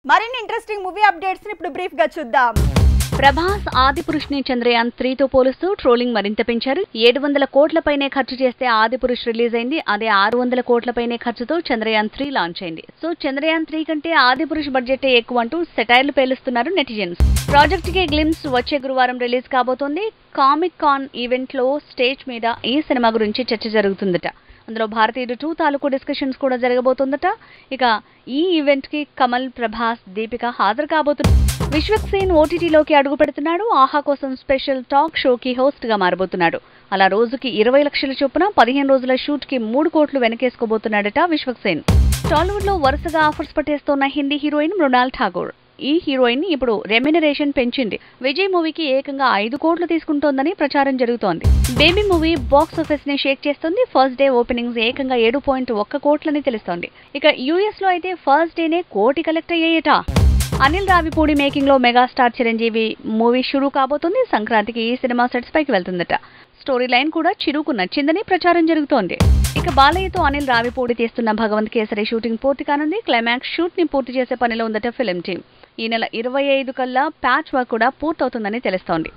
మరిన్ని interesting movie updates ని ఇప్పుడు బ్రీఫ్ గా చూద్దాం. ప్రభాస్ ఆదిపురుష్ ని చంద్రయాన్ 3తో పోలుస్తూ ట్రోలింగ్ మరింత పెంచారు. 700 కోట్లపైనే ఖర్చు చేస్తే ఆదిపురుష్ రిలీజ్ అయింది. అదే 600 కోట్లపైనే ఖర్చుతో చంద్రయాన్ 3 లాంచ్ అయింది. సో చంద్రయాన్ 3 కంటే ఆదిపురుష్ బడ్జెట్ ఎక్కువ అంటూ సెటైర్లు పేలుస్తున్నారు నెటిజన్స్. ప్రాజెక్ట్ కి గ్లిమ్స్ వచ్చే గురువారం రిలీజ్ కాబోతోంది. కామిక్ కాన్ ఈవెంట్ లో స్టేజ్ మీద ఈ సినిమా గురించి చర్చ జరుగుతుందట. అందులో భారతీయుడు 2 తాలూకు డిస్కషన్స్ కూడా జరగబోతోందట. ఇక ఈ ఈవెంట్ కి కమల్, ప్రభాస్, దీపిక హాజరు కాబోతున్నారు. విశ్వక్ సేన్ ఓటీటీలోకి అడుగు పెడుతున్నాడు. ఆహా కోసం స్పెషల్ టాక్ షోకి హోస్ట్ గా మారబోతున్నాడు. అలా రోజుకి 20 లక్షల చొప్పున 15 రోజుల షూట్ కి 3 కోట్లు వెనకేసుకోబోతున్నాడట విశ్వక్ సేన్. టాలీవుడ్ లో వరుసగా ఆఫర్స్ పట్టేస్తోన్న హిందీ హీరోయిన్ మృణాల్ ఠాగూర్. ఈ హీరోయిన్ ఇప్పుడు రెమ్యునరేషన్ పెంచింది. విజయ్ మూవీకి ఏకంగా 5 కోట్లు తీసుకుంటోందని ప్రచారం జరుగుతోంది. బేబీ మూవీ బాక్స్ ఆఫీస్ ని షేక్ చేస్తుంది. ఫస్ట్ డే ఓపెనింగ్స్ ఏకంగా 7.1 కోట్లని తెలుస్తోంది. ఇక యూఎస్ లో అయితే ఫస్ట్ డేనే కోటి కలెక్ట్ అయ్యాయట. అనిల్ రావిపూడి మేకింగ్ లో మెగాస్టార్ చిరంజీవి మూవీ షురూ కాబోతుంది. సంక్రాంతికి ఈ సినిమా సెట్స్ పైకి వెళ్తుందట. స్టోరీ లైన్ కూడా చిరుకు నచ్చిందని ప్రచారం జరుగుతోంది. ఇక బాలయ్యతో అనిల్ రావిపూడి తీస్తున్న భగవంత్ కేసరి షూటింగ్ పూర్తి కానుంది. క్లైమాక్స్ షూట్ ని పూర్తి చేసే పనిలో ఉందట ఫిల్మ్ టీమ్. ఈ నెల 25 కల్లా ప్యాచ్ వర్క్ కూడా పూర్తవుతుందని తెలుస్తోంది.